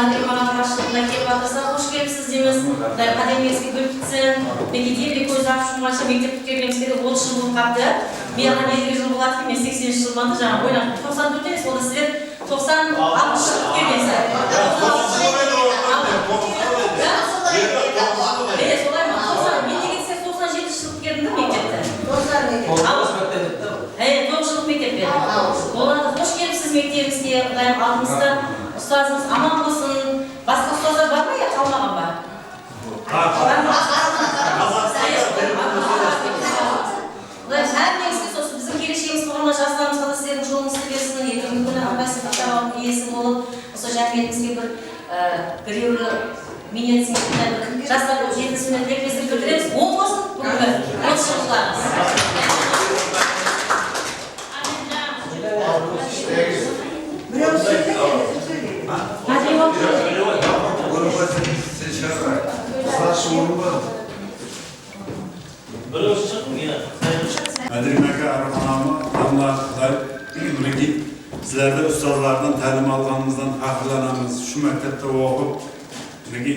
Madrimaga başlığında kelip atırsa hoş gelipsiz deymiz. Akademiyasiga bo'lib ketsin. Negativlik ko'z ochishmoqchi maktab bitirganimizga 30 yil bo'lib qoldi. Bir yana 7 yil bo'ladi, men 80 yildan жаңа o'ylab 94 emas, bo'lsa sizlar 90 60 yil kelgansiz. Hoş gelipsiz mektebimizga, Xudoyim oldimizda ustozimiz aman bo'lsin. Boshqa ustozlar bormi yo qolmagan bor? Bizim gelişimiz programda şahslarımızda da sizlerin çoğunuzda versin, yetimli günü Abbas'ın kitabının iyisi olup, o camiyetimizge bir görevli minyatürler, şahslar yetisini dileklerimizi götürürüz. Bol olsun, bugün konuşullarımız. Madrimaga arxonami Damla Xudoy miniki sizlarda ustozlardan ta'lim olganimizdan faxrlanamiz. Shu maktabda o'qib miniki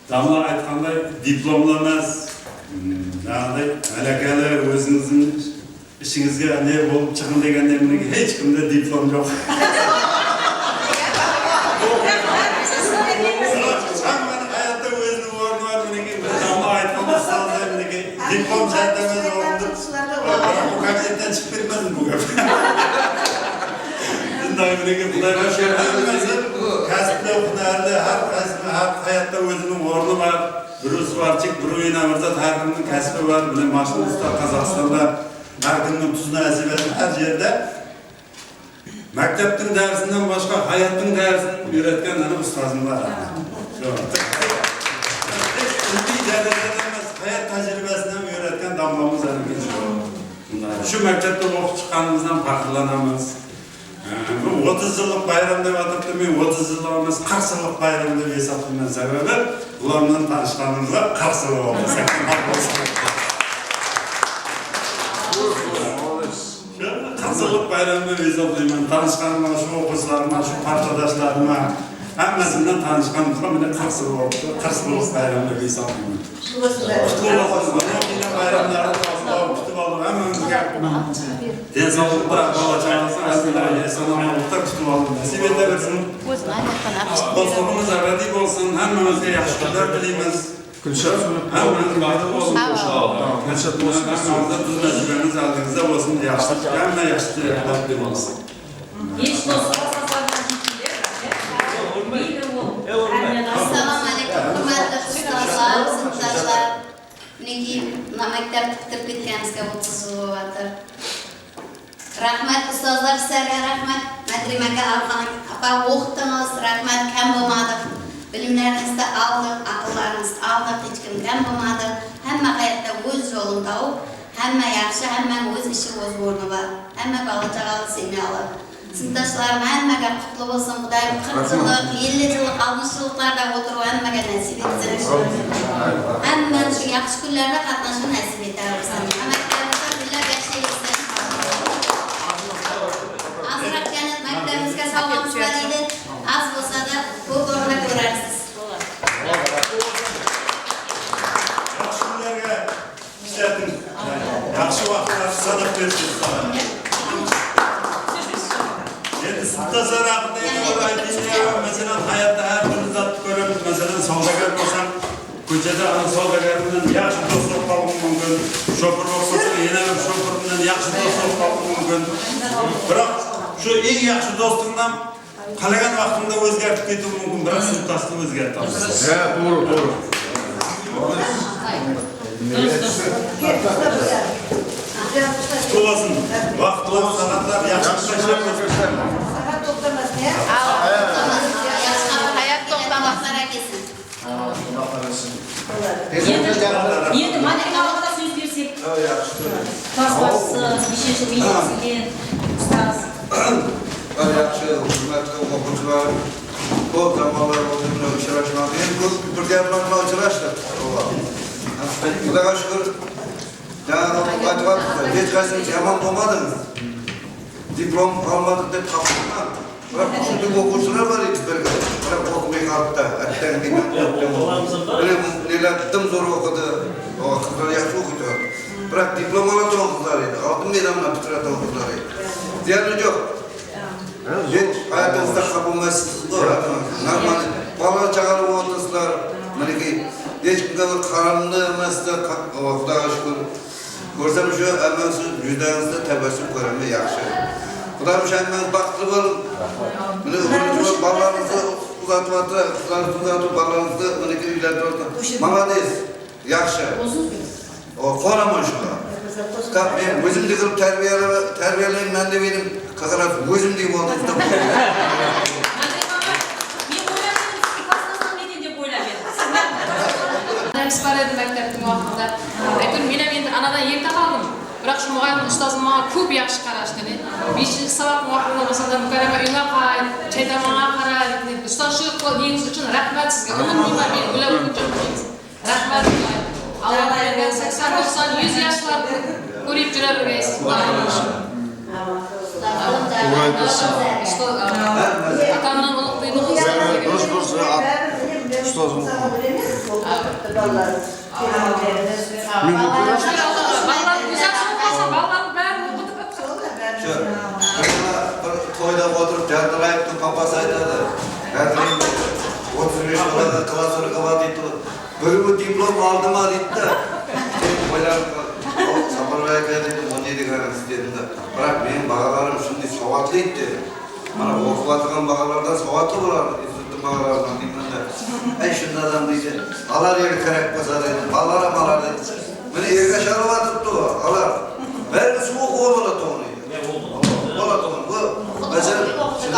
Damla aytganday diplomlar emas, ya'ni malakali o'zingizning ishingizga ne bo'lib chiqin deganda miniki hech kimda diplom yo'q. Diplom şartlarımız oldu. Bu kabinetten çıkıp etmezdim bu kadar. Bundan önceki bunlar kasıplı okunarlı, her hayatta özünün ornu var. Birisi var, çık, bir oyuna varsa her birinin kasıpı var. Bile maşın usta Kazakistan'da her birinin tuzuna esibesi her yerde. Mekteptin dersinden başka hayatın dersini üretken ustazım var. Hayat tecrübesinden öğretken damlamız şu mektepte okup çıkanımızdan faxrlanamiz. Bu 30 yıllık bayram deb atıptı, men 30 yıllık emas 40 yıllık bayram deb hesaplayman sebebi ulardan tanışkanımızda 40 yıl oldu. 40 yıllık bayram deb hesaplayman tanışkanıma, şu okucularıma, şu partadaşlarıma hammasidan tanışkanımızda mene 40 yıl oldu. 40 yıllık bayram deb hesaplayman. Bayramlarda kutub aldık, hammamizga densallıkta, balacağınızda, eson-omonlikda kutub aldık. Nasip etaversin. Dostluğumuz abadiy bo'lsin, hammamizga yaxshi kunlar tilaymiz. Hammamizga baxtli bo'lsin. Hammamizga tuz najibamiz oldingizda bo'lsin, yaxshilik, hamma yaxshi tilaklar bo'lsin. Assalomu alaykum, hurmatli ustozlar, sinfdoshlar. Niki maktabni bitirib ketganimizga 30 yil bo'lyapti. Rahmat ustozlar, sizlarga rahmat. Madrimaga apa o'qitdingiz, rahmat, kam bo'lmadi. Bilimlaringizni oldik, aqllarimizni oldik, hech kim kam bo'lmadi. Hamma hayotda o'z yo'lini topib, hamma yaxshi, hamma o'z ishi, o'z o'rni bor. Hamma bola-chaqali sevmali. Sinfdoshlarim hammaga qutlu bo'lsin. Xudoyim 40 yillik, 50 yillik, 60 yilliklarda o'tirib hammaga nasib etsin. Hamma shu yaxshi kunlarda qatnashib nasib etaversin. Maktabimizda birga yashayversin. Azroq jannat maktabimizga salom yo'llaydi. Az bo'lsa-da ko'p o'rna ko'rarsiz. Yaxshi kunlarga ishlating. Yaxshi vaqtlar sanab bersin. Sinfdoshlar haqida mesela hayatta her birimiz zatni ko'ramiz. Mesela savdogar bo'lsam, ko'chada ana savdogar bilan yaxshi do'stlik qilib mumkin. Shofir bo'lsa, yana bir shofir bilan yaxshi do'stlik qilib mumkin. Biroq shu eng yaxshi do'stimdan qalagan vaqtimda o'zgartib ketib mumkin, biroq sinfdoshni o'zgartib olasiz. Ha, to'g'ri. Qo'lasin. Vaqtlar, sanatlar yaxshi ishlab Hayat to'xtamaslar kelsin. Endi Madrimaga so'z bersak. Klas boshchisi, 5-chi minyatürga ustoz. Yaxshi, hurmatli o'quvchilar, ko'p zamonlar bo'ldi bilan uchrashmadik. Endi ko'p birga bilan uchrashdik. Xudoga shukr. Hech qaysimiz yomon bo'lmadimi? Diplom olmadik deb xafaman. Bırak şimdi okusunlar var hiç böyle. Bırak okumayı kalktı. Etten giden böyle neler dım zor okudu. O kızlar yaxşı okudu. Bırak diplomalar da okudularıydı. Altın meydanına bitirdi okudularıydı. Ziyanı yok. Hiç hayatınızda kapılmazsınız. Normal. Balalar çağırıp otursunlar. Hiç kadar karanlığı emasda Xudoga şükür. Görsem şu hemen siz yüzlerinizde tebessüm görmeye yaxşı. Xudoga şükür baxtlı bo'lun. Bunu balalarınızı uzatıp balalarınızı uylardı. Malades. Yaxşı. O koraman şuna. Ben özüm dikilip terbiyeleyim ben de benim kakarak özüm deyip oldu. Hepsi var edi məktəbdə vaxtında. Aytdım, mən endi anadan yerdə qaldım. Бірақ şu müğayim ustazım bana köp yaxşı qaraşdı. 5-ci sabah vaxtında mesela mükarrəmə uyuna qayıt, çaydanmağa qaraydı. Ustaz şu neyiniz üçün rəhmət sizə. Onun bilmə, mən gülə okuyacağım. Rəhmət. Allah verən 80-90-100 yaşlar görüb жүрə biləcəksiniz. Atamdan uluqduyduğu Ustazım. Ballar güzel olmasa ballar ben Şu toyda oturup jardılayıp da kafası aydadı. Jardılayıp 35 olarak klasörü kapat etti. Böyle bir diplom aldım ha dedi de. Oylar Saparvaya geldim 17 garanti dedim de. Bırak benim bağlarım şimdi savatlı etti. Bana okuvatılan bağlardan savatlı bular. İzzetli bağlardan bilmem de. En şunda adam diyecek. Alar yeri kerek basar dedi. Ballara malar dedi. Beni yerine şarıva tuttu o. Alar. Ver soğuk oğlana toğunu. Oğlana toğunu. Bu mesela şimdi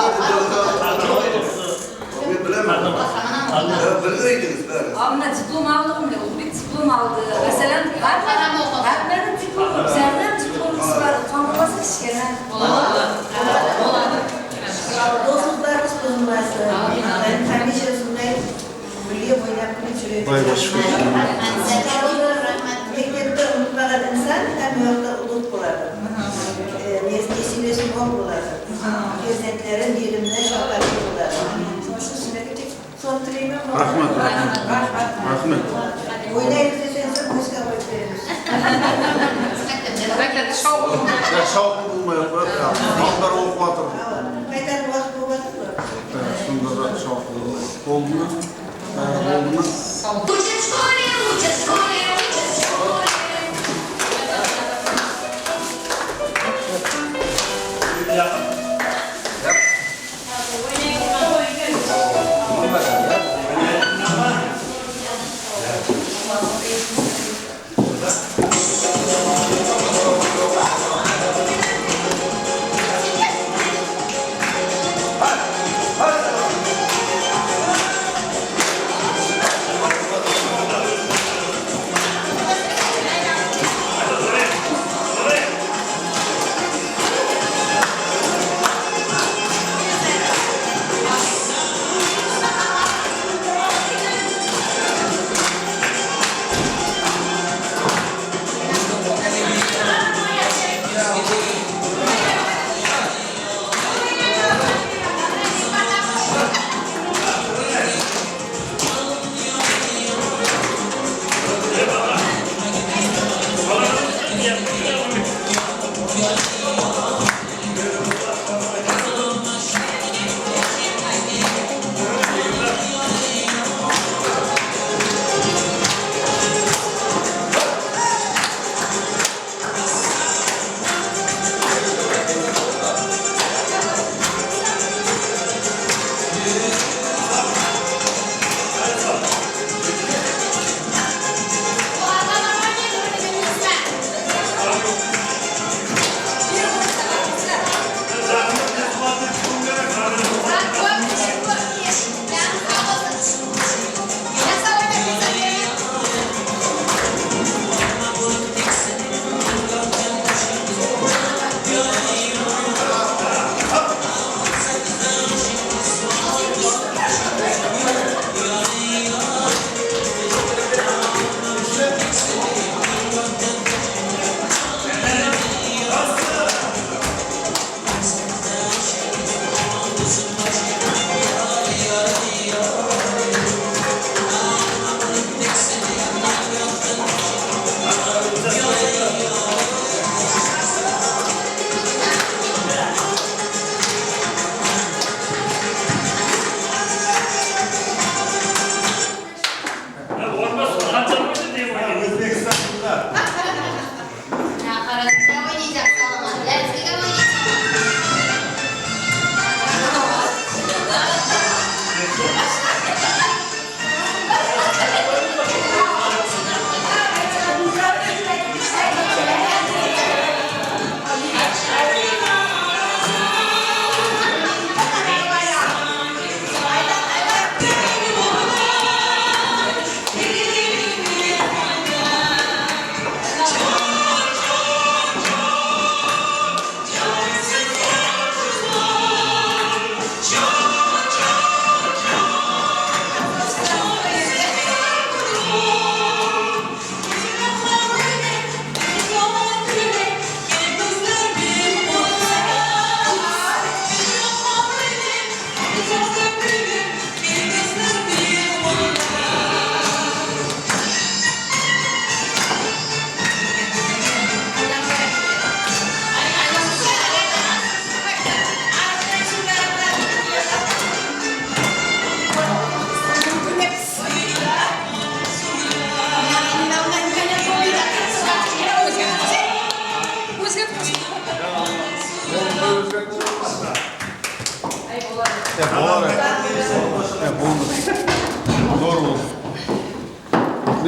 bir bilemedim. Bilgiydiniz böyle. Abimle diplom aldım diyor. Bir diplom aldı. Mesela Rahmet'in diplomu. Senden diplomusu var. Utanmazsa şişkeler. Dostluklarımız bulunması. Ben hemşe sunayım. Biliyor oynayıp geçiriyor. Vay başka. Mektepte unutmadan insan hem yolda unut bulardı. Eşileşim ol bulardı. Gözletlerin dilimde şarkı bulardı. Son trimim var. Rahmet. Oynayıp deseniz başka bakıyoruz. Məktəbdə şov. Ya şavkı bulmayıp mallar okuvatır. Meydan vakit bu vakit var. Şunda da şavkı oldu mu? Oldu mu?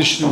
Düştüm.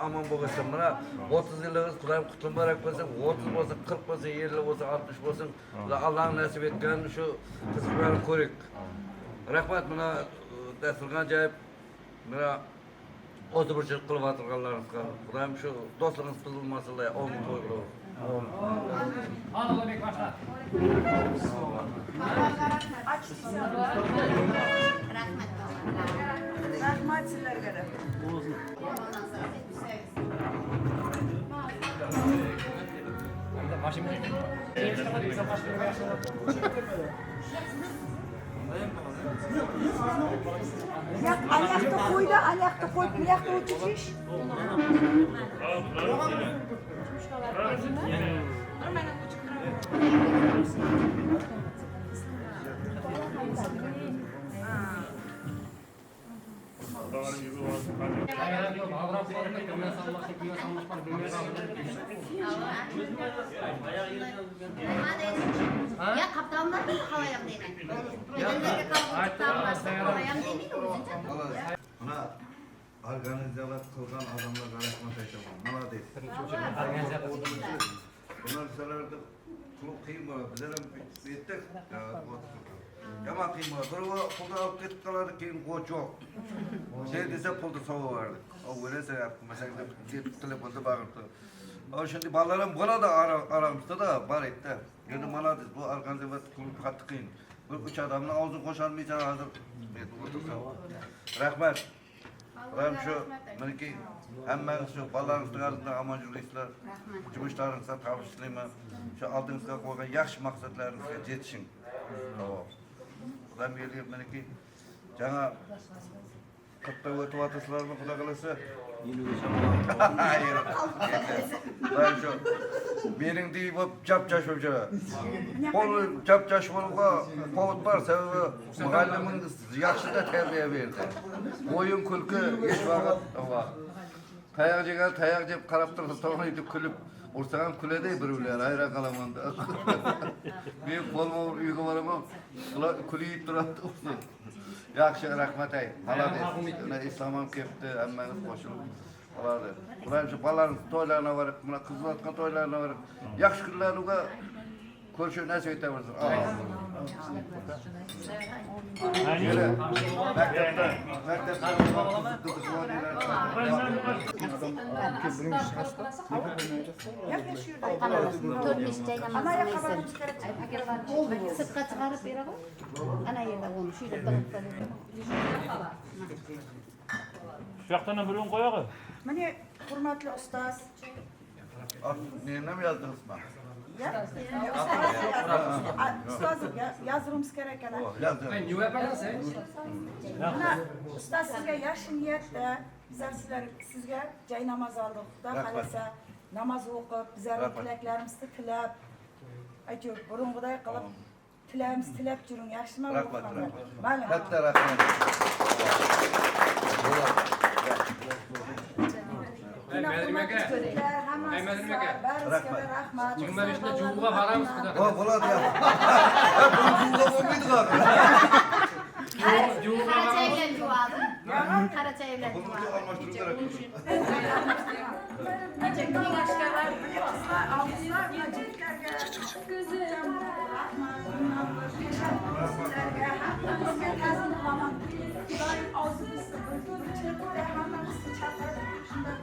aman bo'lsin. Mana 30 yillig'iz Xudoyim qutlug' muborak bo'lsin. 30 bo'lsin, 40 bo'lsin, 50 bo'lsin, 60 bo'lsin. Alloh nasib etgan shu qizlarni ko'rik. Rahmat, mana dasturxon joyib mana o'zi bir şey qilib o'tirganlaringizga Xudoyim shu do'stligimiz buzilmasin, omin qo'yinglar. Alloh bek boshla. Rahmat. Rahmat sizlarga da. Ayakta qo'ydi, ayakta qo'yib, bu yoqda o'tichish. Ya kaptanlar mı havaya mı deylen? Nedenlerle kaptanlar havaya mı deylen o'zincha? Mana organizatsiya qilgan odamlarga rahmat aytaman. Молодец. Bu narsalarda qulub qiyin bo'ladi. Bizlar ham yetdik. Yomon qiyin bo'ladi. Bir pulni olib ketib qoladi, keyin qo'ch yo'q. Şey desa pulni sovg'a berdik. O o'ylasa masalan telefonda bag'irdi. O şimdi bolalar ham bo'ladi aramizda da bor edi. Endi молодец. Bu organizatsiya qulub qattiq qiyin. Bir uch odamni og'zini qo'sholmaysan hozir. Rahmat. Ben şu meniki hemen şu balalarınızın arasında aman juristler, cumhurbaşkanınızla tavsiyelerimi, şu aldığınızda koygan yaxşı maksatlarınızga yetişin. Ben biliyorum meniki, cana kıtta ötüp atısılar mı kuda kalırsa? Hayır. Ben şu benim deyip çapçaş hoca. Onu çapçaş boluğa povut var sebebi muallimin yaxşı da terbiye verdi. Oyun kulku hiç vakit var. Tayak jep qarab tursa to'g'ri etib kulib ursagan kuladi birovlar hayron qolaman. Men bolma uyga boraman. Kulib turadi. Yaxshi rahmat ay. Malades. Islom ham kelibdi, hammangiz qo'shilib qoladi. Ular shu bolalarning to'ylarına borib, mana qizlar to'ylarına borib, yaxshi kunlarga ko'rishni nasib etaversin. Sırtqa chiqarib beraman. Ana yerda onu shu yerda Şu yoqdan bir un qo'yag'i. Mana hurmatli ustoz. Neyini mi yazdınız mı? Ustoz yozishimiz kerak ekan. Yazdım. Mana ustoz sizga yaxshi niyatda bizlar sizga joy namoz oldik. Xudo xolasa namoz o'qib, bizlarning tilaklarimizni tilab, aytib, burungiday qilib tilamiz tilab juring, yaxshimi? Rahmat. Mayli. Katta rahmat. Rahmat. 25'te Cuğba varamız kadar. O bo'ladi ya. Bunga bo'lmaydi g'o'ra. Qaracha bilan juvadim. Qaracha bilan Bunu juvadim. almashtirib kerak. Necha kengashkalar, bilasizlar, og'izlar, majlislarga, rahmat, sizlarga hammamizga ta'zim qilaman. Xudoyim og'zimizni bildirib, hammamizni chaqirib, shunday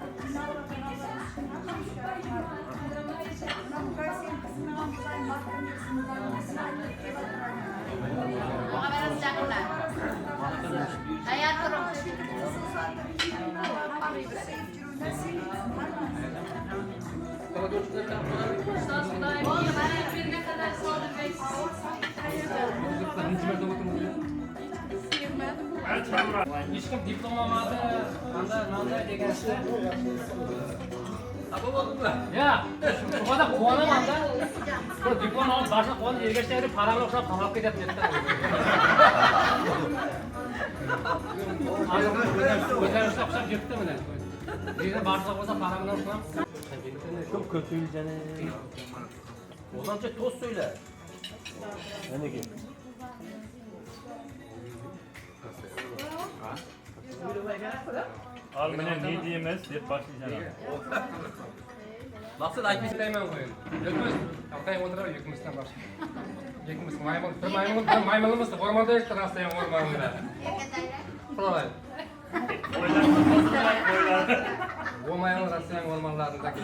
Muhammad Jaqullah. Tayyor turing. Hech kim diplom olmadi, qanday degansiz. Apa bo'ldimi? Ya, bu qada quvonaman-da. Bu diplom olib boshqa quvonib ergashtirib, paramni o'xshab qamab ketyapti debdi. O'zlariga o'xshab ketdi mana. Bizning boshqa bo'lsa paramni o'xshab. Çok kötüyüz yani. Ozancha toz söyle. Ne ki? Al beni ne diyemez diye başlayacağım. Maqsad aytmayman qo'yin. Yurtimiz Altay o'tirar yurtimizdan boshqa. Yurtimiz maymunimizni hormata etib rastlayam o'rmonda. Qulay. Olmayan Rossiyan olmalarındaki.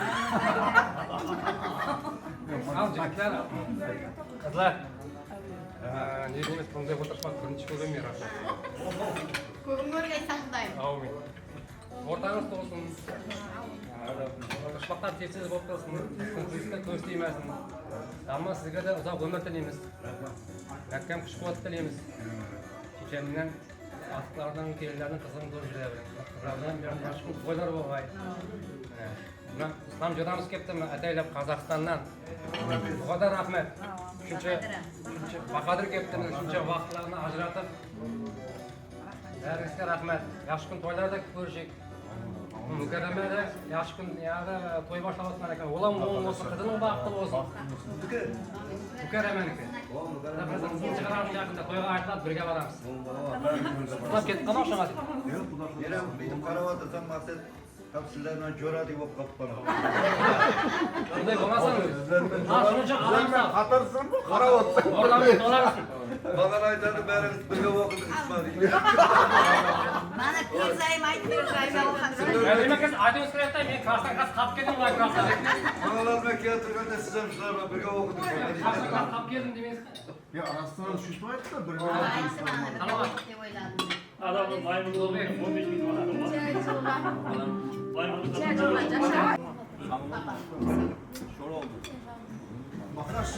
Al jigitlar. Qizlar. Ne demek bunday o'tirishmoq birinchi ko'rdim men rahmat. Ko'ngil o'rgaysan Xudoyim. Amin. O'rtamiz to'g'risin. Qishloqlar tez bo'lib tursin. Sizga ko'z tegmasin. Ammo sizga da uzoq umr tilaymiz. Yakam qish quvvat tilaymiz. Chechamdan aslardan kelinlardan qizim ko'rishlar. Qizlardan yaxshi qo'ylar bo'lg'ay. Men islom jo'ramiz ketdimi? Ataylab Qozog'istondan. Bu qadar rahmat. Shuncha Bahodir ketdimi? Shuncha vaqtlarni ajratib. Sizlarga rahmat. Yaxshi kun to'ylarda ko'rishik. Mukarramada yaxshi kun yana to'y boshlayotgan ekan. O'g'lim o'g'il bo'lsa, qizining baxti bo'lsin. Mukarramaniki. Chiqaramiz yaqinda to'yga aytlab birga boramiz. Uxlab ketib qolmoq shamoqchi. Yeram benim qaravatdan maqsad sizlardan jo'radi bo'lib qolib qoldi. Bunday bo'lmasin. Ha, shuncha alamsan. Xatarsan bu qaravatsan. O'rnamga to'larsan. Bana aytadi barimiz birga o'qib chiqmadik. Mana ko'zayim aytib berayman o'xshaydi. Nima qilasiz? Aytib kerakda men qarsdan qas qap keldim ular qarsdan. Bolalarga keltirganda siz ham shular birga o'qib chiqmadik. Qarsdan qap keldim demaysiz. Ya arasından şuş var da bir deb o'yladim. Adamın maymun olmuyor. 15 bin var. Şöyle oldu. Bakraş.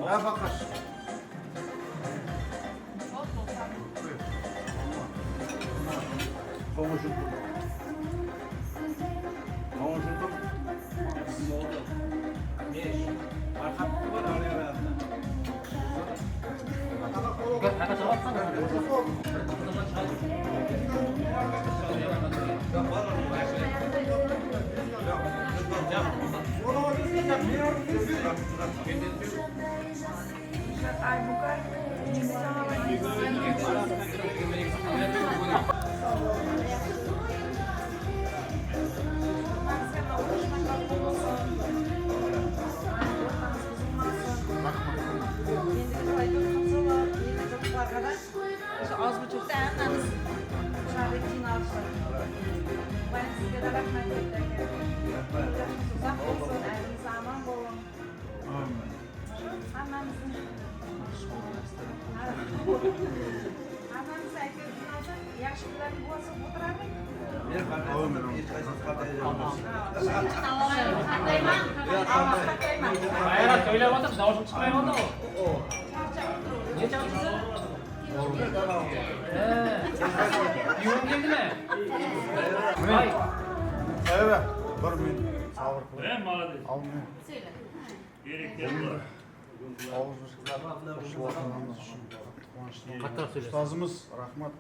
Ya bakraş. Komşum. Komşum. Az buçuk da anladınız. Dışarıdaki alışlar. Ben size de rahmet ederim. Uzak olsun, eliniz aman olun. Annemizin. Annemiz erkekten alsak, yaşlıların boğazı oturardı. Ayağına söyle bakalım, davuşum çıkmaya oldu mu? Ne çalışıyorsun? Yoğun geldi mi? Hayır. Evet. Bir min sabır kıl. Ben malade. Almıyor. Söyle. Gerek yok. Ustazımız rahmat.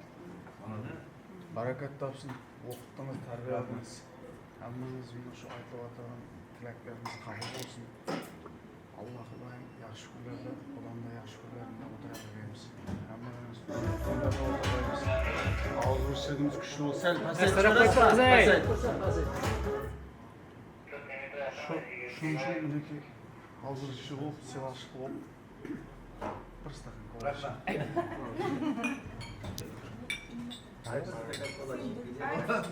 Barakat tapsın. Okuttunuz, terbiyelediniz. Hammanız şu aytib atılan tilaklarınız kabul olsun. Allah Xudoyim yaxshi kunlarda, Xudoda yaxshi kunlarida o'tiraveramiz. Hammamiz kunlarda o'tiraveramiz. Og'iz ishimiz kuchli bo'lsa, sal pasaytirib. Shunchaki hozir ishi bo'lib, sevashib bo'lib. Bir stakan ko'rash. Ay bu adam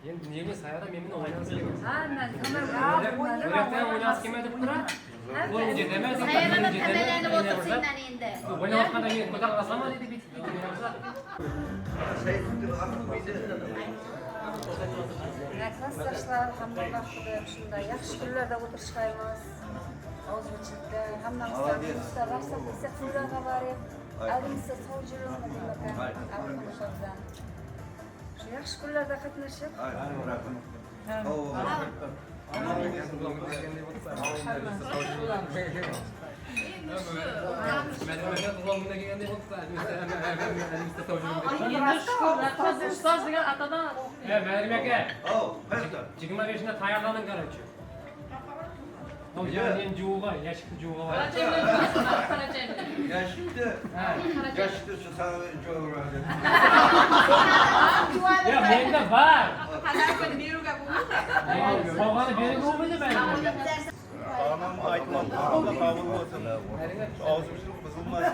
Endi nega sayada men o'ynayapman? Aynen, kamar O'ynayapman, o'ynayapman kelmadi bular. O'yinga demay, Sayada tabalanib o'tirsinlar endi. o'ynayotganda men ko'tarmasam dedi bitib. Klassdaşlar hamdollah Xudoyim shunday yaxshi kunlarda o'tirishaymiz. O'zbekcha hammamizdan usta rahmat qilsanlar xabarim. Alimizda sovchilar nima Şu yaxshi kunlarda qatnashib. Ustoz degan atadan. Merim aka. 25 tayyorlaning qaraychi. O yani cuğa, yaşıklı cuğa var. Yaşlı şu sana çok rahat. Ya bende var. Kadar biru gak bu. Babana beni bulmadı ben. Anam aytmam, Allah kabul olsun. Ağzımızın bozulmasın.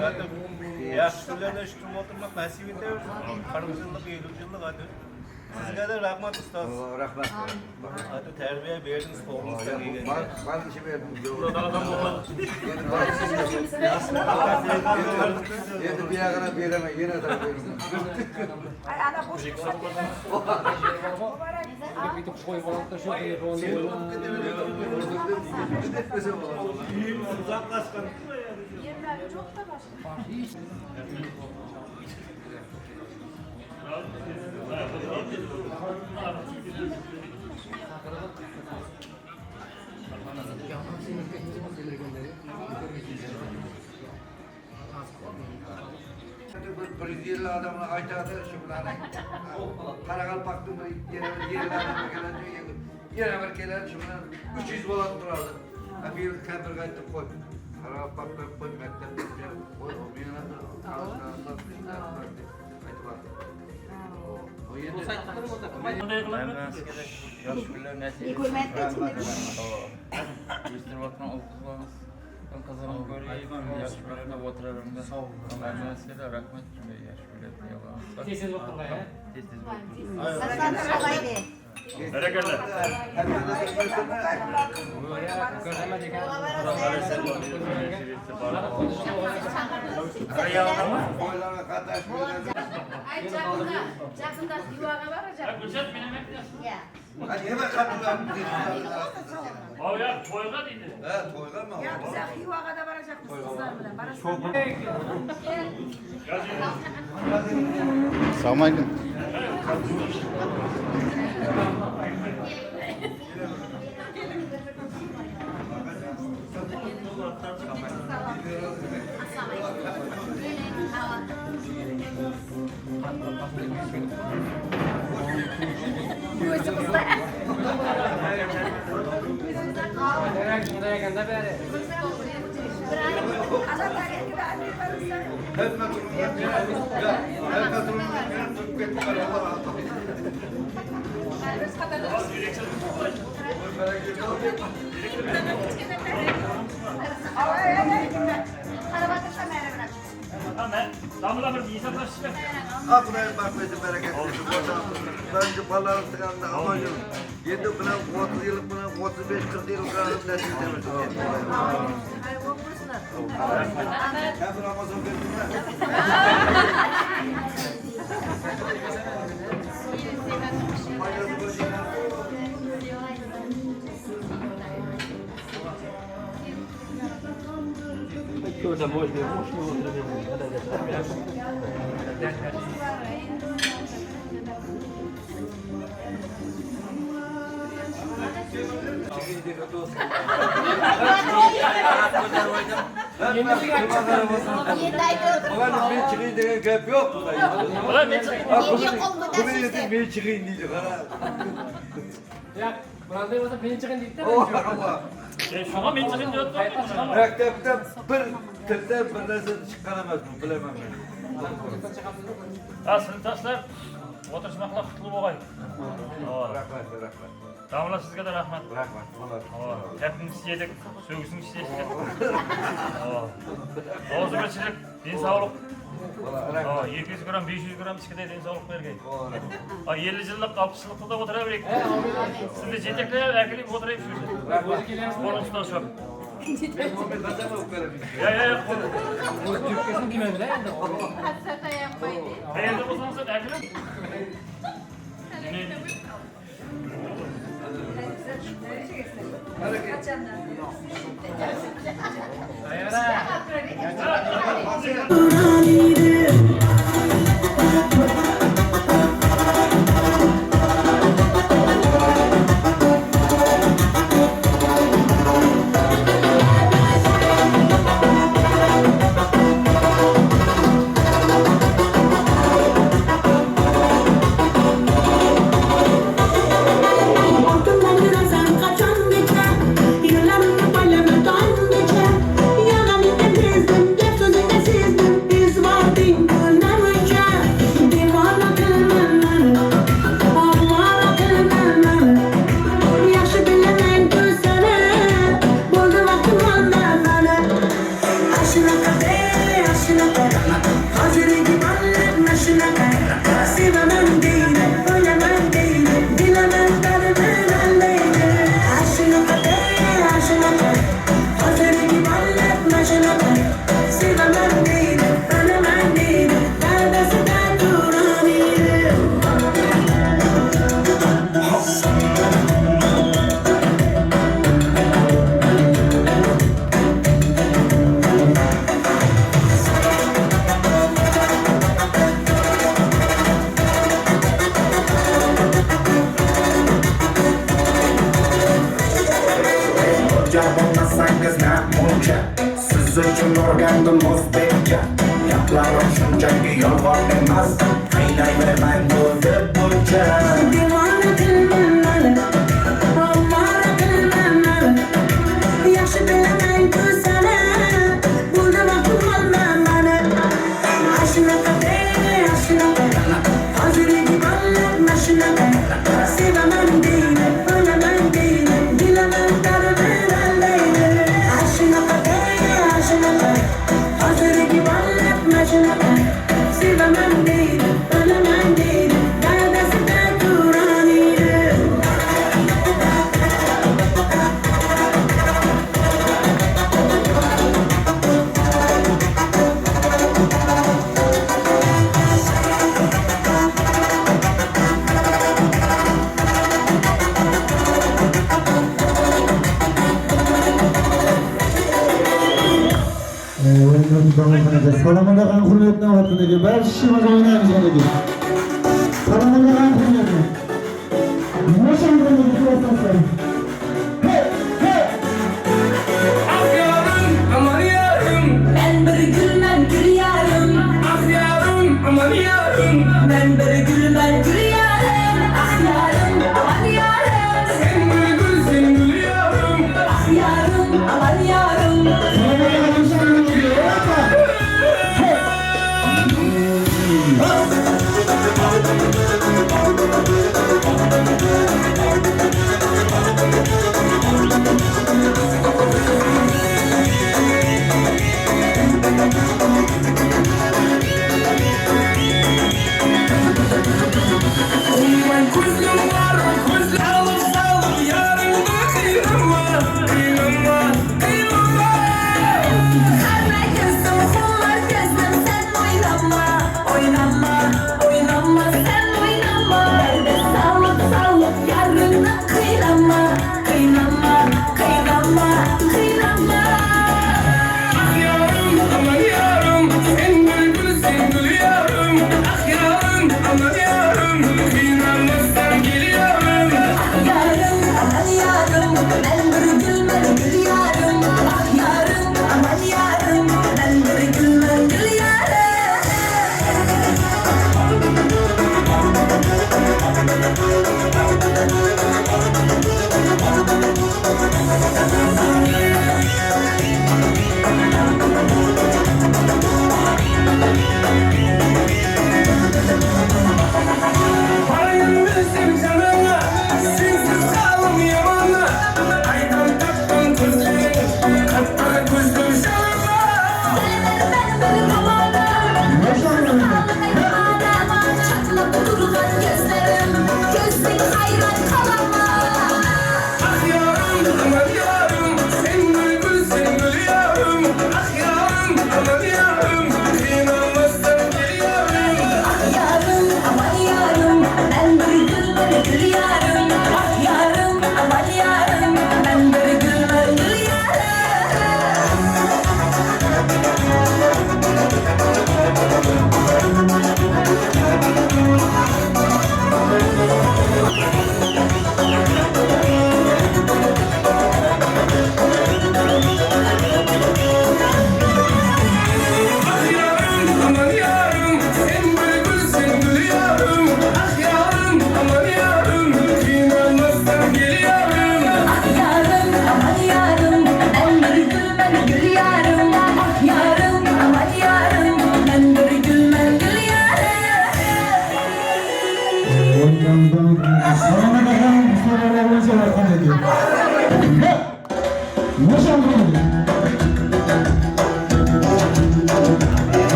Zaten yaşlılarla şükür oturmak nasip ediyor. 40 yıllık, 50 yıllık hadi. Sizge de rahmat ustaz. Rahmat. Hadi terbiye verdiniz oğlunuzdan iyi. Bana işi verdim. Burada adam olmaz. Yedim bir yakına vereme, yine de veririm. Ay ana boş. Bir de koy falan da şu gibi onu. Uzaklaşkan. Yerler çok da başka. Bir yerli adamına aytadı şu bulanı. Karakal baktım yerli adamına gelince yine bir gelen şu bulan 300 dolar durardı. Bir yıl kembir kayıttı koy. Karakal baktım koy mektepte koy o bir yana da ağzına anlatmışlar. Haydi bak. Yaşlılar nasıl? Hükümet de içinde Üstün bakın okutmamız. Ben kazanıp göreyim. Yaşlılarına oturarım da. Ben mesela rahmet cümle yaşlılar. Tesiz bakın ya. Hasan kolaydı. Bereketler. Gözleme diken. Boylarına kardeş Ay yakında yuvağa varacak. Kürşat benim hep Ya. hadi hemen kapılar. Abi ya toyga değildi. Evet, toyga mı? Ya bize yuvağa da varacak mısın kızlar bile? Selamünaleyküm. Bunda yakında beri. Hep Ben damla bir insan taşıdım. Aklına bakmayın bereket. Bence ballarım tıkandı ama yok. 7 falan 30 yıllık falan 35-40 yıllık falan nesil demiş. Ben Ramazan verdim Şurada boş bir boş mu oturabilirim? Ulan bir çıkayım diye gap yok burada. Ulan ben Bunu yedim bir çıkayım diye. Ya, burada olsa beni çıkın deyip de Oh Allah. şuna ben çıkın diyordum. Mektepte bir tilden bir narsa çıkaramaz mı bilemem ben. Ha sınıftaşlar oturuşmakla kutlu boğay. Rahmet. Damla sizge de rahmet. Rahmet. Hepimiz yedik, söğüsün işledik. Ağzı geçirik, din sağlık. 200 gram, 500 gram içkide din sağlık vergey. 50 yıllık, 60 yıllık da oturabirik. Şimdi jetekler erkeleyip oturayım şurada. Onun üstüne şu. Ya. bu Türkçesini bilmem de yani. Beğendi olsanız erkeleyim. Kaçan geçer, yıllar Siz için organdım o'zbekcha gaplarim shunchaki yolg'on emas qaynayvermang bo'ldi buncha devona qilmang mani ovora qilmang mani yaxshi bilaman-ku seni bo'ldi vaqtim qolmang mani ashunaqa hozirgi ballab mashunaqa sevaman deydi o'laman deydi bilaman dardir allaydi ashunaqa hozirgi ballab mashunaqa sevaman deydi o'laman deydi dardasida turaniydi Salamanda qan hurmatli vataniga barchamiz o'ynaymiz haliga. Salamanda qan hurmatli. Mo'shandagi kurasasi. Hey, hey. Ah yarim, aman yarim. Ben bir gülmem gül yarim. Ah yarim, aman yarim. Ben bir gülmem gül yarim. Ah yarim, aman yarim. Sen bir gülsün gül yarim. Ah yarim, aman yarim.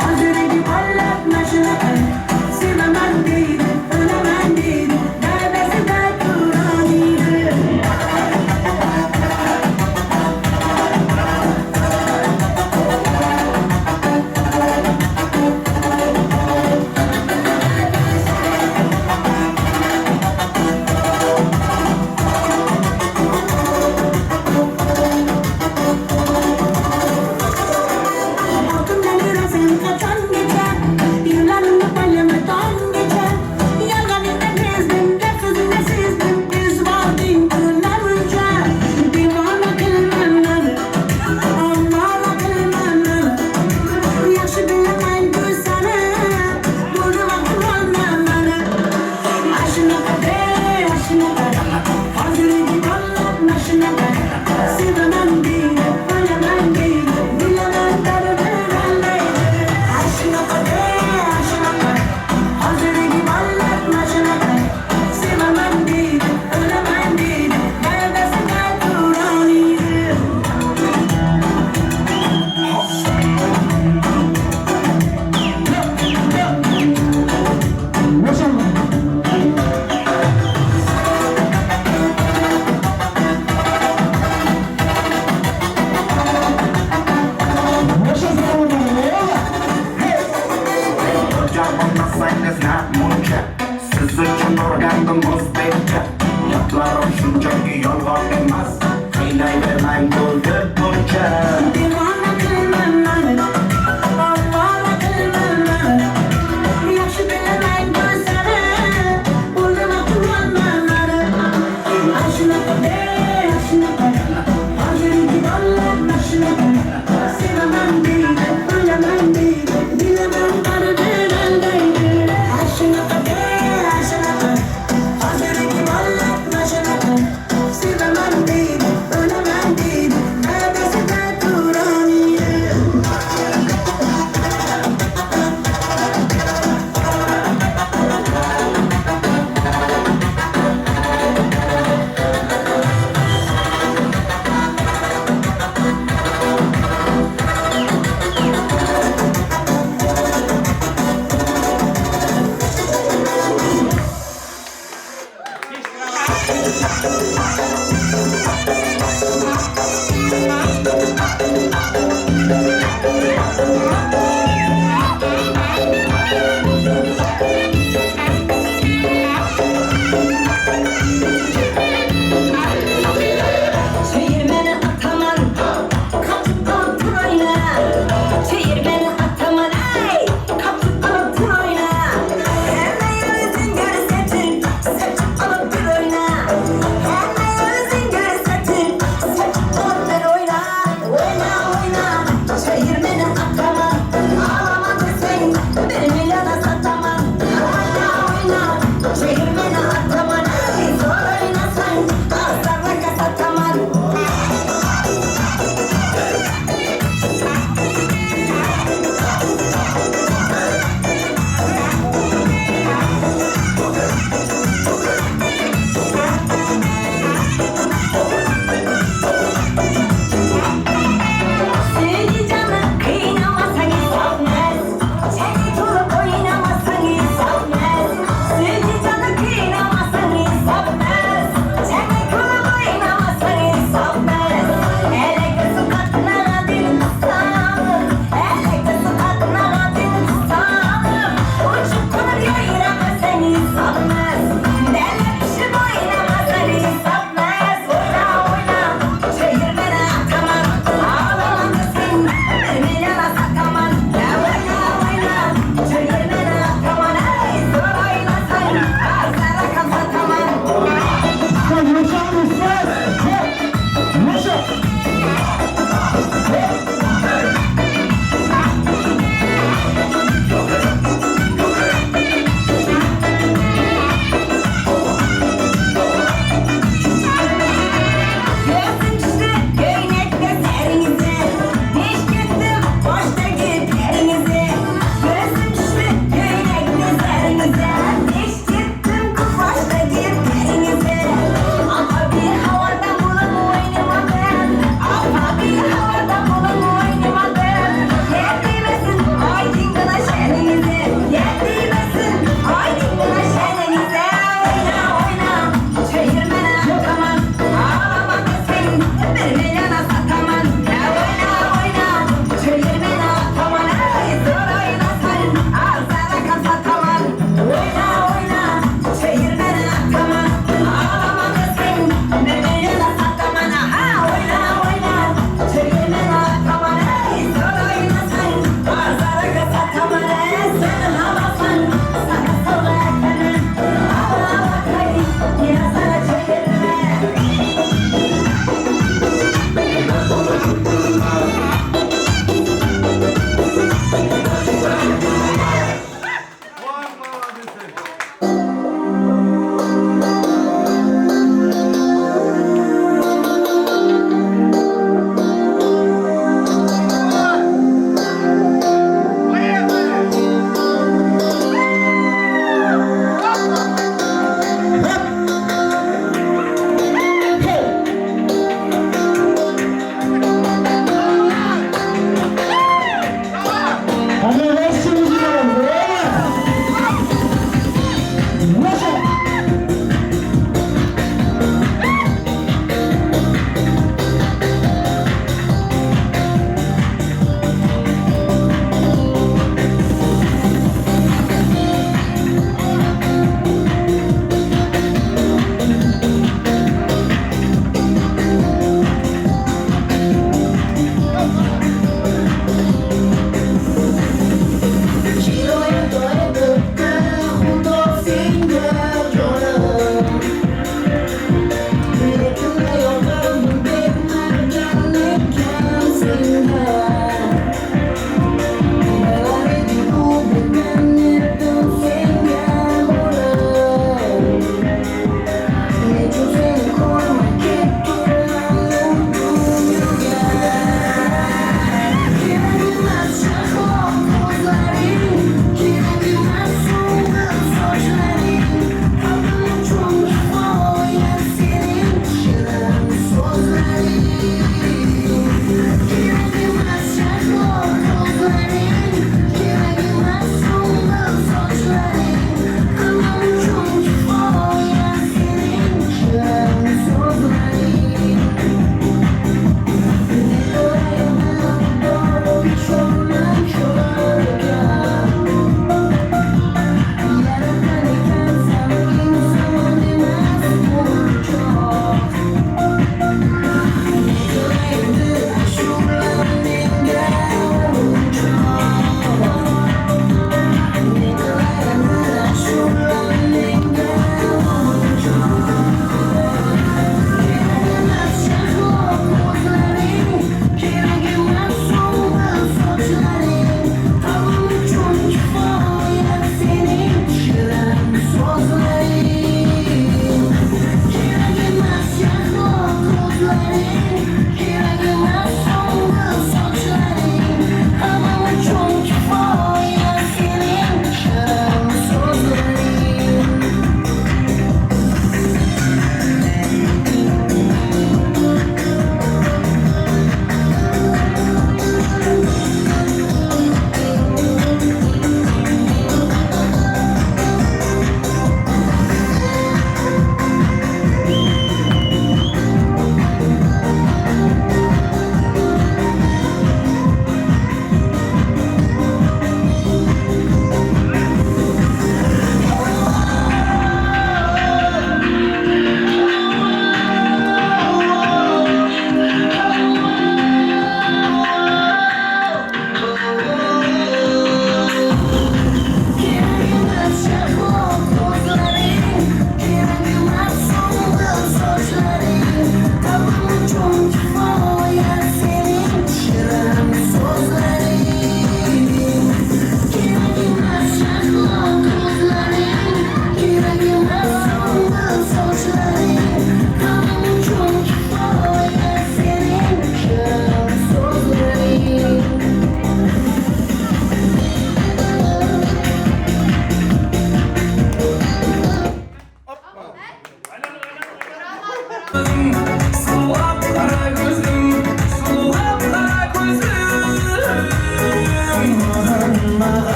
Hazır edip Allah, Sevsangiz namuncha siz uchun o'rgandim o'zbekcha gaplarim shunchaki yolg'on emas qiynayvermang bo'ldi buncha Divona qilman mani ovora qilman mani yaxshi bilaman ko'zlari o'lima qilman mani ashunaqa hozirgi bolalar mashunaqa sevaman deydi o'laman deydi bilaman qalbim aldaydi ashunaqa hozirgi bolalar mashunaqa sevaman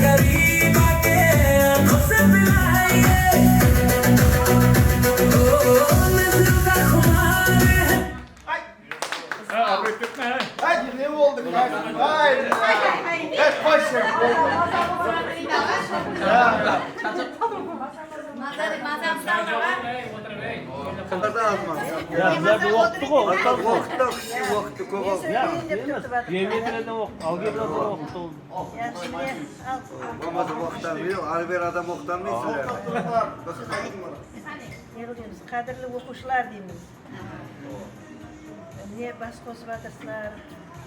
करीब आके आंखों से पिलाइए नजर का खुमार है Hadi ne oldu kardeşim? Hayır. Hep başım. Kadar azman. Ya bizler de vakti o. Vakti koval. Yemeğine vakti. Algebra da vakti oldu. Olmadı vaktan biliyor. Arber adam vaktan mı söyler? Qadrli o'quvchilar deymiz. Ne bas qo'shib o'tirsizlar,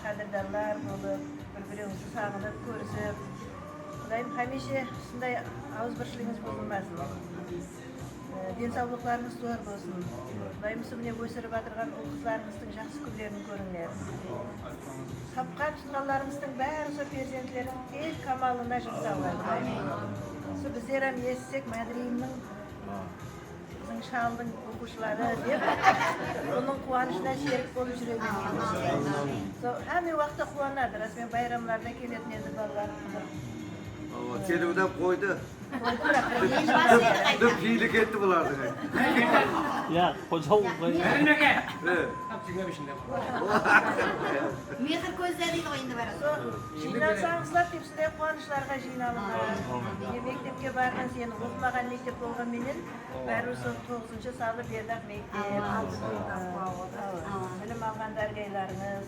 qadrdonlar bo'lib, bir-biringizni sog'inib, ko'rishib. Xudoyim hamisha shunday og'izbirchiligimiz bo'lmasin. Densaulliqlarimiz zo'r bo'lsin. Xudoyim sizlarni o'sirib o'tirgan o'quvchilarimizning yaxshi kunlarini ko'ringlar. Sapqan tutganlarimizning bari shu farzandlarim eng kamolini saqlaydi. Shu bizlar ham yetsak, Madridning şanlı okuşları deyip, onun kuvvanışına şerik olup жүрегенбіз. Həmin vaxtda quvanadır. Resmen bayramlarda kelетін еді балалар. Kelivden koydu. Dıp iyilik etti bulardı. Ya koca oldu. Mehir ko'zlaring o'yinda beradi. Жиналсаңызlar деп сіздер қуанышlarga жиналыңlar. Мектепке барған сен оқымаған мектеп болған менен бәрі 9-шы салы бердік мектеп. Білім алған дәрігерлеріңіз.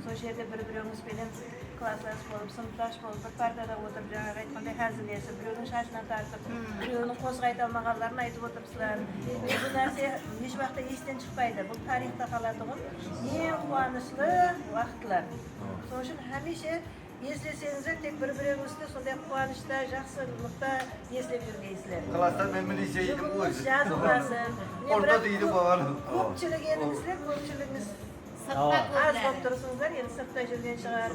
Сол жерде бір-біріңізбен класстас болып, сыныпташ болып, бір партада отырып, жаңағы айтқандай хәзілдесіп, біреудің шашынан тартып, біреудің қозғайта алмағанларын айтып отырсыздар. Бұл нәрсе еш уақытта естен шықпайды. Бұл тарихта қалатұғын ең қуанышлы уақытлар. Сол үшін hamisha eslesеңіздер, тек бір-біріңізді сондай қуанышта, жақсылықта еслеп жүргейсіздер. Класста мен liseydim bu. Жазыласын. Orada değildi babanım. Көпшілік едіңіздер, көпшілігіңіз az болып тұрсыңыздар, енді сыртта жүрген шығар,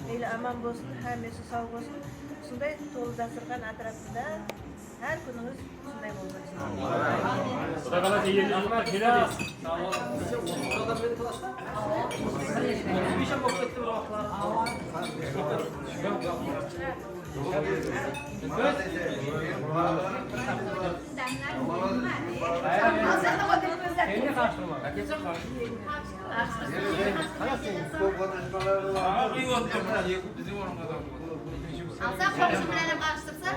мейлі аман болсын, хәмесі сау болсын. Сондай толы дастархан атырапында әр күніңіз сондай болып өтсін. Құдағала дейін жылға келеді. Alsa komşu bilen bağıştırsa.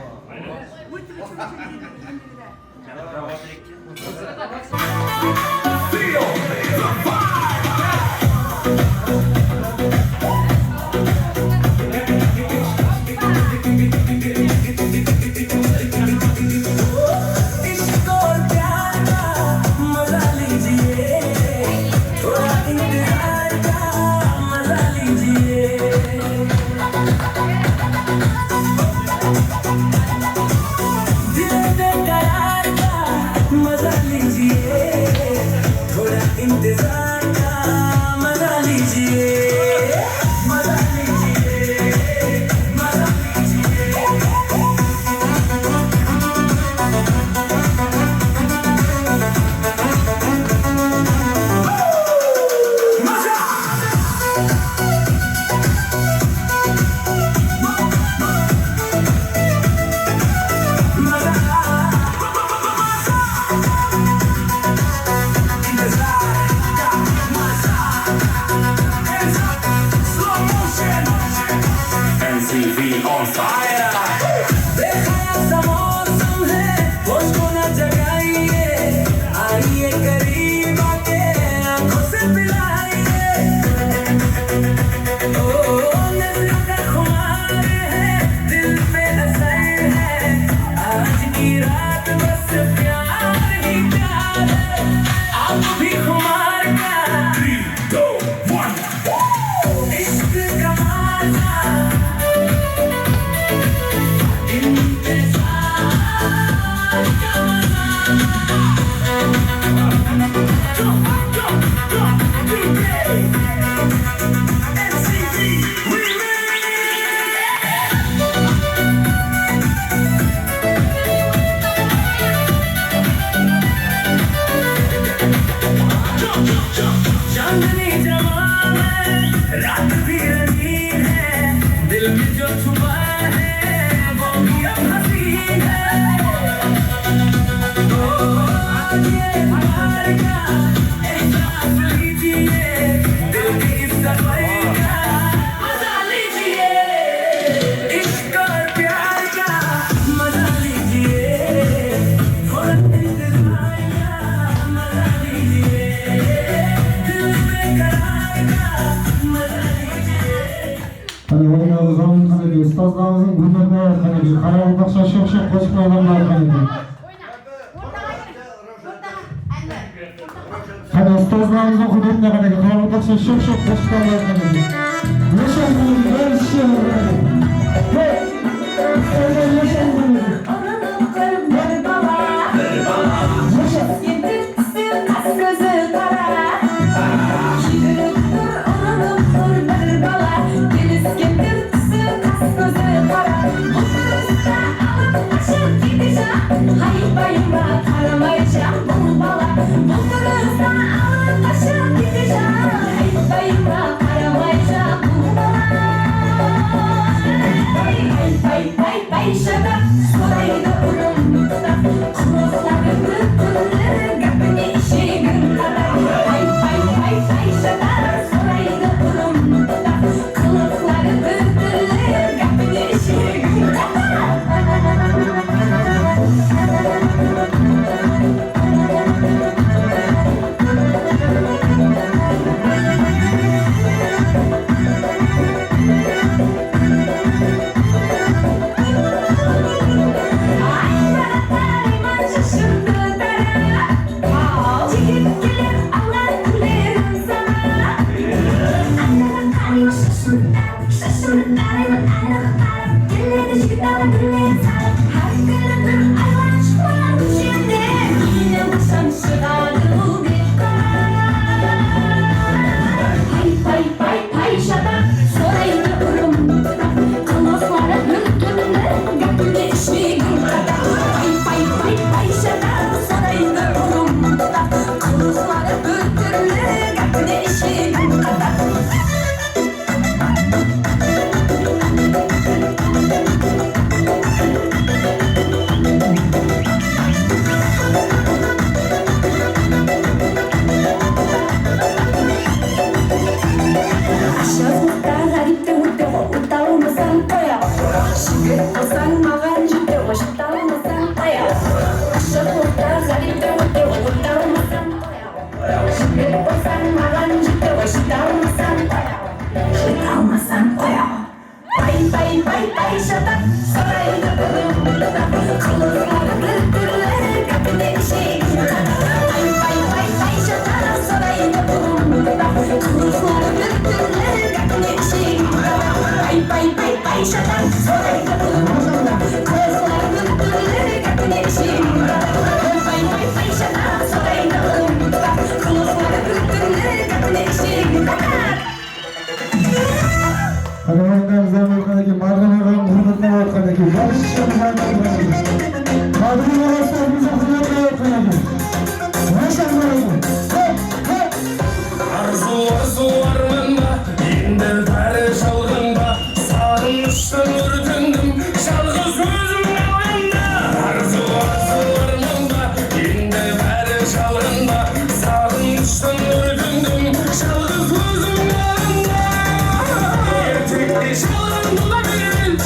ustozlarimizning gullarni aytgan ekan. Qarabağ o'xshash sho'x qo'shiqlarni aytgan ekan. Hadi ustozlarimizning hududida qanaqa qarabağ o'xshash sho'x qo'shiqlarni aytgan ekan. Yaşandım, yaşandım. Hey! Yaşandım. Hayır bayıma karamayacağım bu bala. Bu kırılsa alıp aşağı gideceğim. Hayır bayıma karamayacağım bu bala. Bay şada soraydı urumda. Kulakları kırılır kapını işigin kadar. Bay şada soraydı urumda. Kulakları kırılır kapını işigin kadar.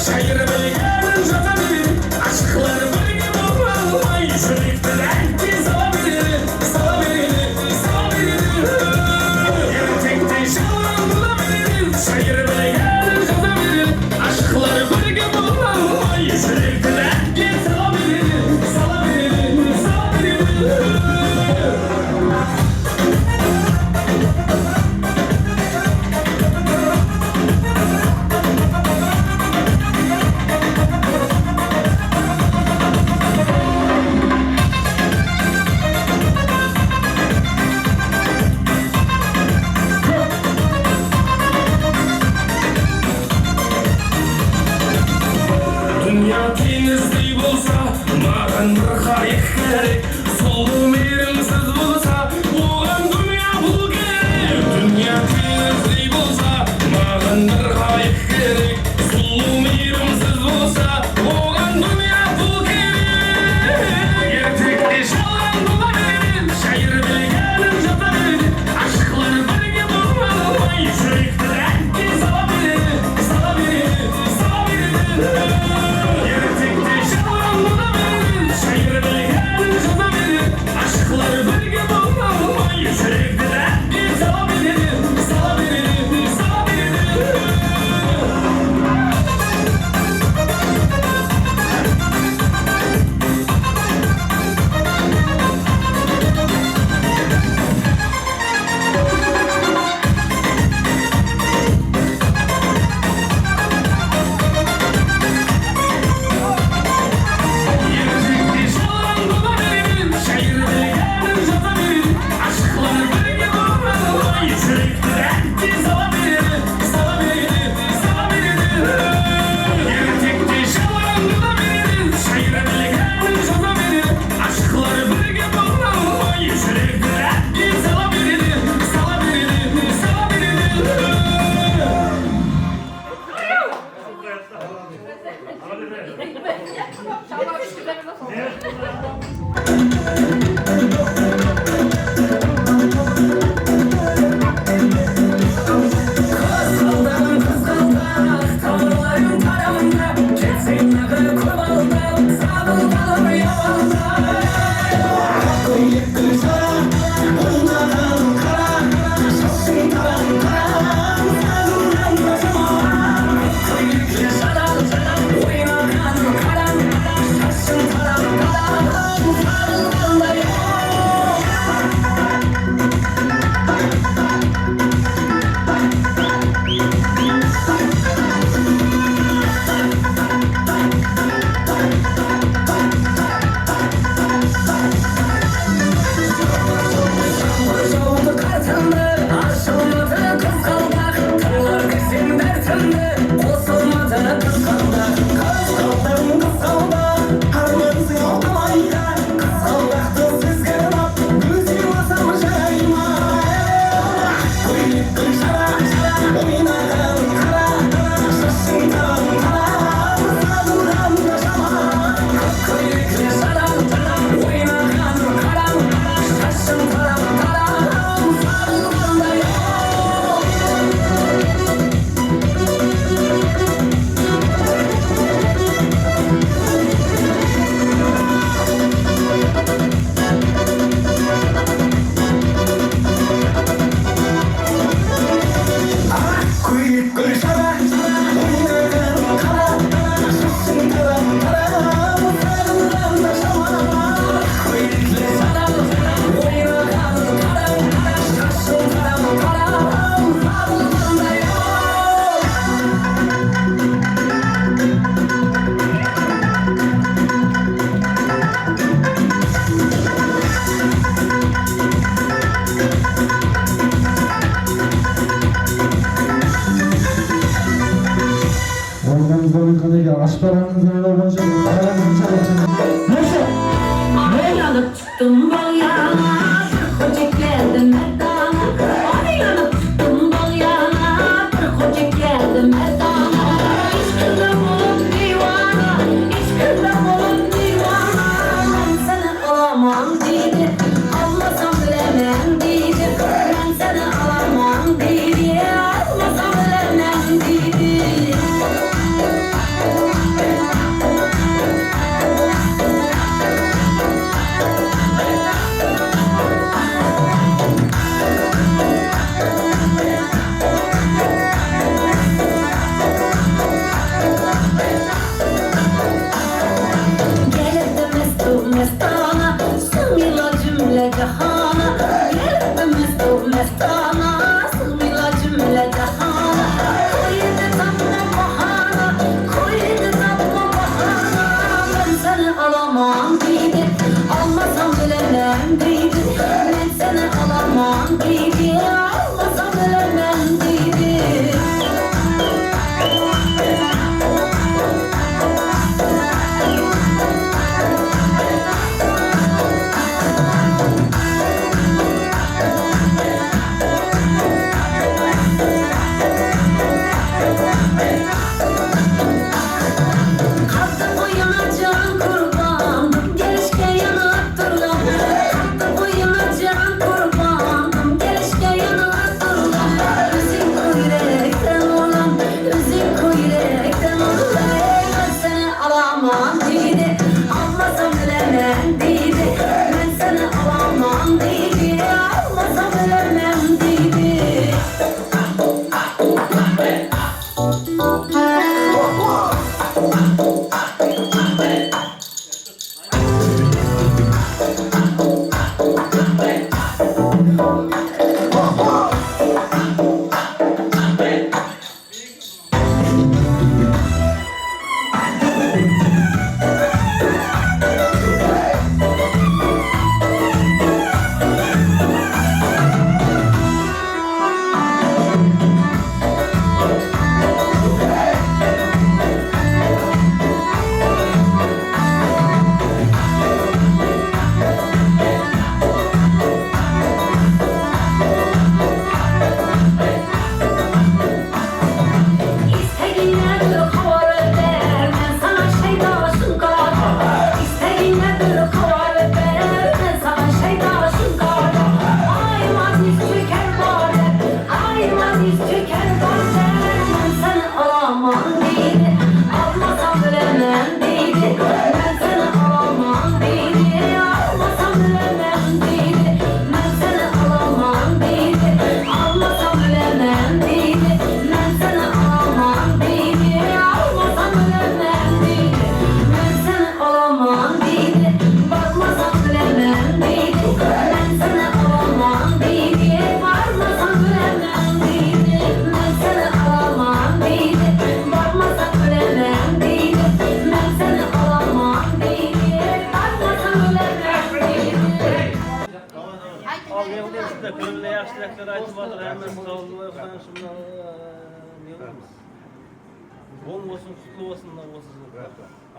Şayır belgenin jatabilir, aşklar Allah'a şükür de Aylanıp çıktım bal yana, kocak geldim merdana. Aylanıp çıktım bal yana, kocak geldim merdana. İşkırda bulun divana, işkırda bulun divana. Ben seni alamam dedi, almasam bilemem dedi. Ben seni alamam dedi, almasam bilemem dedi. ko'ngilga yaxshi tilaklar aytib o'tir, hammasi sog'liq bilan shunda ne bo'lamiz? Bol bo'lsin, qutlu bo'lsin sizga.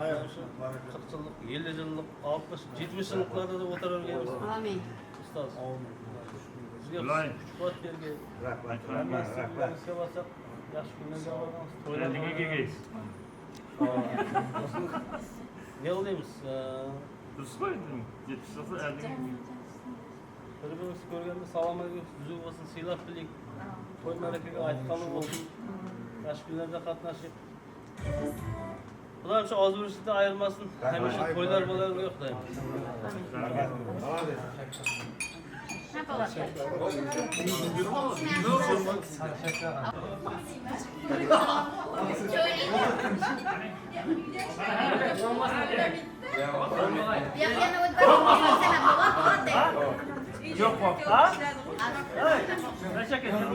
Ayol shu 40 yillik, 50 yillik, 60, 70 yilliklarda da o'tiraverganmiz. Amin. Ustoz. Sizga kuch-quvvat bergan. Rahmat. Sizga bo'lsak yaxshi kunlarga olamiz. To'ylarga kelgaysiz. Ne olayımız? Dursun koydum. 70 yılda erdik. Bir-birimizni ko'rganda salom alaykum, tuzuk bo'lsin, siylab bilik. To'y marakaga aytqanlik bo'lsin. Yaxshi kunlarda qatnashib. Xudoyim shu ozburishlikdan ayirmasin. Hamisha to'ylar bo'lavergan Xudoyim. Yok bak ha? Ne çekiyorsun?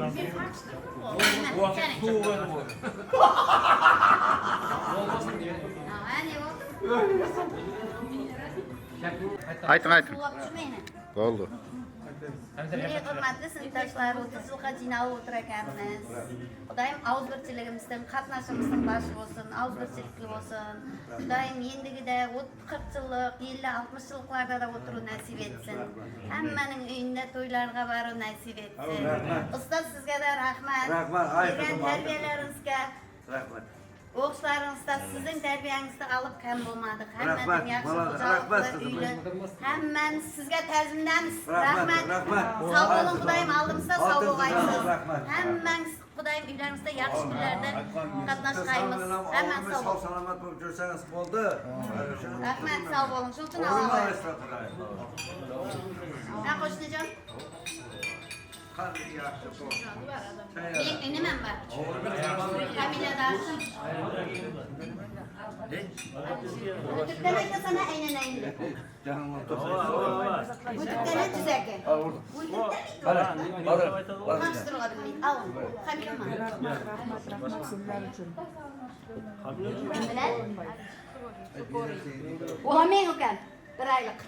Aytın. Oldu. Hurmatli sinfdoshlar, 30 yilga jinoat o'tirganmiz. Xudoyim avzbirchiligimizdan, qatnashimizdan boshi bo'lsin, avzbirchilikli bo'lsin. Xudoyim endigida 40 yillik, 50-60 yilliklarda da o'tiruv nasib etsin. Hammaning uyida to'ylarga boruv nasib etsin. Ustoz sizga da rahmat. Rahmat. Bergan tarbiyalaringizga Rahmat. o'qishlaringizda sizning tarbiyangizda olib kam bo'lmadik. Rahmat, Hammadan yaxshi xo'jaliklar, hammamiz sizga ta'zimdamiz. Rahmat. Sog' bo'ling, Xudoyim oldimizda sog' bo'lg'aysiz. Hammangiz Xudoyim uylaringizda yaxshi kunlarda qatnashg'aymiz. Hammamiz sog' salomat bo'lib yursangiz bo'ldi. Rahmat, sog' bo'ling. Shu uchun olaman. Ha, qo'shnijon. Niman bor? Familiyadashim. O'tibdan ayta sana aynan. O'tibdan tuzaka. Qamshtirg'a bilmaydi. Al. Familiyaman. Olamen ukan. Bir oylik.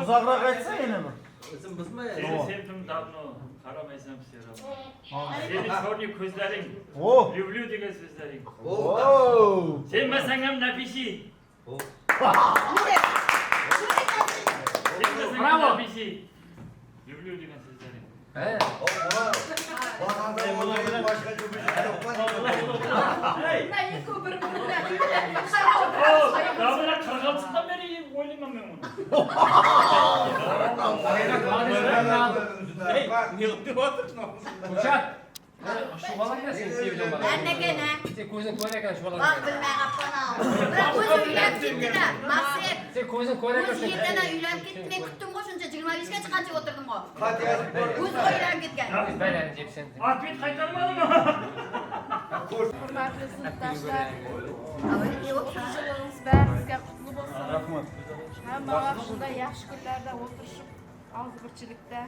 Uzaklık etse yine mi? Seni sevdim davno. Karamaysam selam. Seni çorlu gözlerin. Lüblü degen sözlerin. Sevmesen hem nefisi. Sevmesen hem nefisi. Lüblü degen sözlerin. Ya bana kargaltıktan beri oynamam ben onu. Koşat. Şu balık ne senin sevdiğin balık? Ben de gene. Sen koyun koyarken şu balık. Bak bilmem kapana. Bırak gözüm üylem gittiler. Maksiyet. Sen koyun koyarken Göz yerden üylem gitti. Ben küttüm koşunca 25'e çıkanca oturdum o. Göz üylem gitken. Ben eleyeceğim seni. Afiyet kaytarmadın mı? Hurmatli sinfdoshlar, yillarimiz barimizga qutlu bo'lsin. Rahmat. Hamma vaqtida yaxshi kunlarda o'tirishib, og'zibirchilikda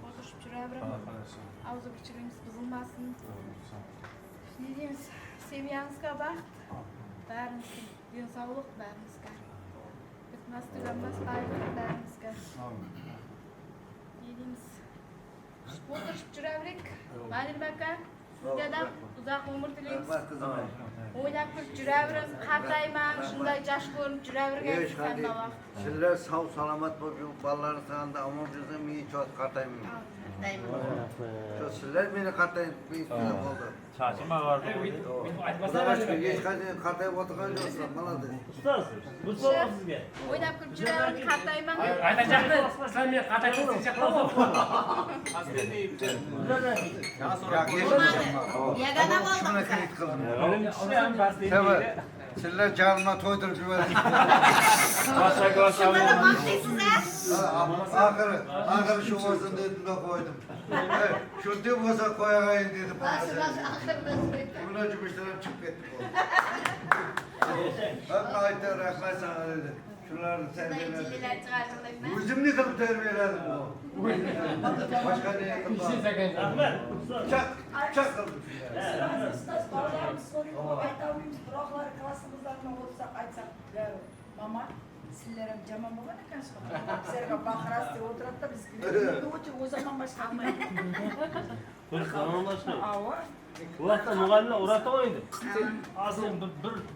o'tirishib yuraveramiz. Og'zibirchiligimiz buzilmasin. Ne deymiz? Semyangizga baxt, barimizga sog'lik, barimizga bitmas tuganmas boylik barimizga. Ne deymiz? O'tirishib yuraverik. Ma'lum aka, sizga ham uzoq umr tilaymiz. O'ylab turib yuraveramiz, qartayman, shunday yosh ko'rinib yuravergansiz hamma vaqt. Sizlar sog' salomat bo'lib, balalaringiz yanında omon yursin, men chot qatayman. Shu sizlar meni qatayib bo'ldi. Çarşıma vardı. Hech qanday qatayib o'tirgan yo'qsiz, malades. Ustoz, bu so'z sizga. O'ylab turib yuraverib, qartayman. Aytacaktı. Sen beni qatayib Yagana bo'ldim. Shuni kirit qildim. Sizlar jarima to'ydirib yuboring. Shundan maqtaysiz a? Axiri shu bo'lsin deb qo'ydim. Shu deb bo'lsa qo'yagayin dedim. Buni jumishlarım chiqib ketdi. Hamma aytdi, rahmat sana dedi. Shularni tarbiyaladim. O'zimni qilib tarbiyaladim. Boshqa ne qildim? Chaq qildim. Aytamiz, biroqlar klassımızdan olsak aytsak, mama sizlerim jamon bo'lgan ekansiz. Sizlarga baqirasiz deb o'tiradi da biz o'chib o zaman boshqa Bir zaman başka. Ava. Bu vaqtda muallimlar urata o'yindi. Asli bir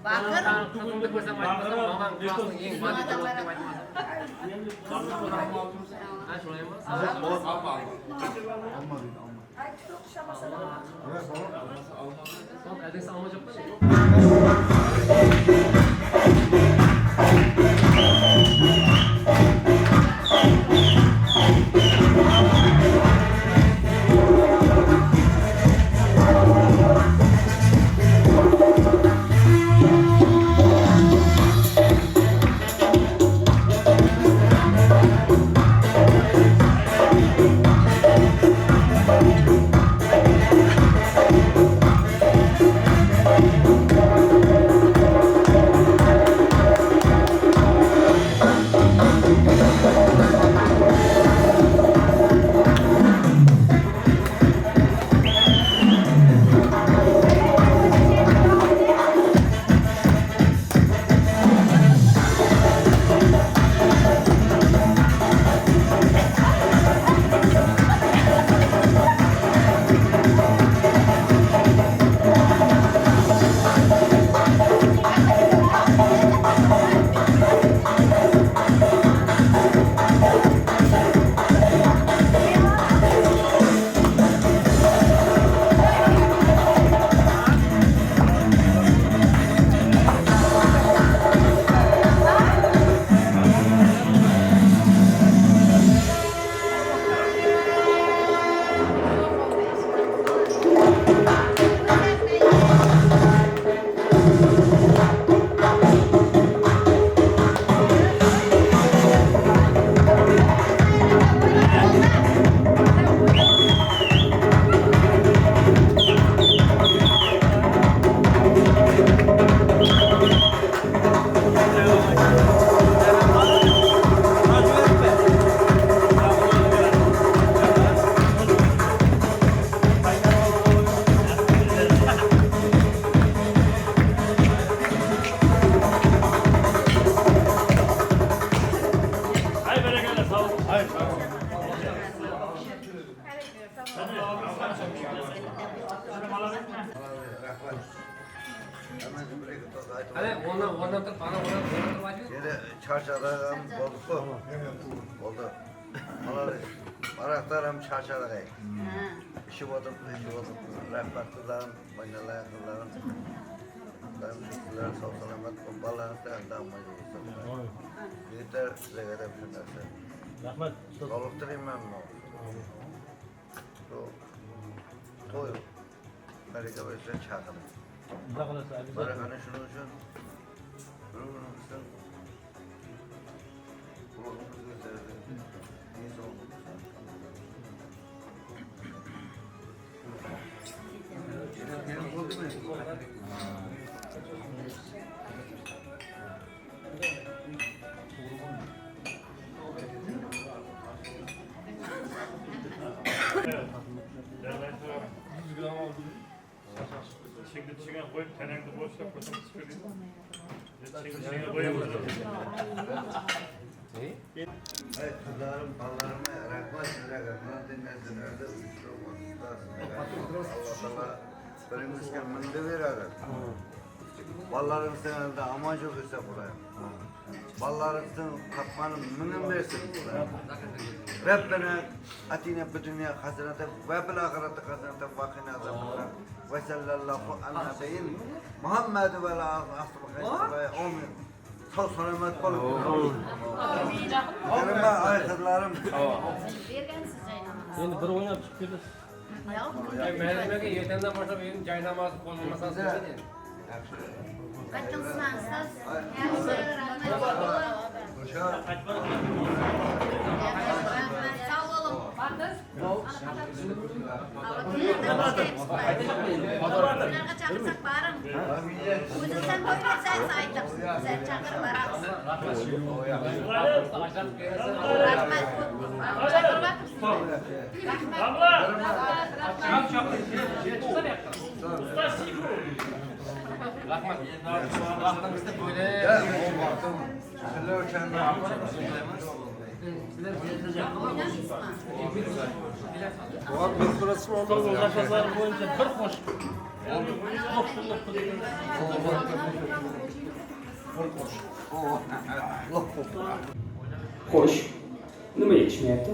Baqir. Tugunni ko'rsam aytmasam, mamam klassning eng badii deb aytmasam. Endi Ha, shulay emas. Aytib o'xshamasa. Son adres olmayapti. Hadi ondan tır bana ondan yine çarşıdan oldu. Onlar baraklarım çarşıda gay. İşi oldum. Rahmetlilerim, oynayanlarım. Ben şükürler sağlamak, babalarından damacı olsun. Yeter size kadar düşünürse. Rahmet. Kalıptırayım ben mi? Toyu. Belki böyle çağırdım. Bana hani şunu için. Bunu için. Kulağımız gösterdi. İnsan oldu. Şimdi dışına koyup tenekte boşta koyup çıkıyor. Şimdi dışına koyuyoruz. Hayır, kızlarım, ballarımı rahmet size kadar dinlesin öyle Allah önümüzde mındı verir. Balların senelde amacı ise buraya. Balların kapmanın mının versin buraya. Rabbena atina fid dunya hasenatan ve fil ahireti hasenatan ve qina azaban ve sallallahu ala nabiyyin Muhammed ve ala alihi amin. Sağ selamet olun. Benim arkadaşlarım. Endi bir oynab chiqib ketasiz. Mehmet'e yetenden başka benim caynamaz konulmasına söyledi. Çakırsak barın. Bunu sen koyarsan saydık. Sen çakır barın. Rahmat. Vaqtimizda böyle. Xo'sh, nima yetishmayapti?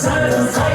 Sarı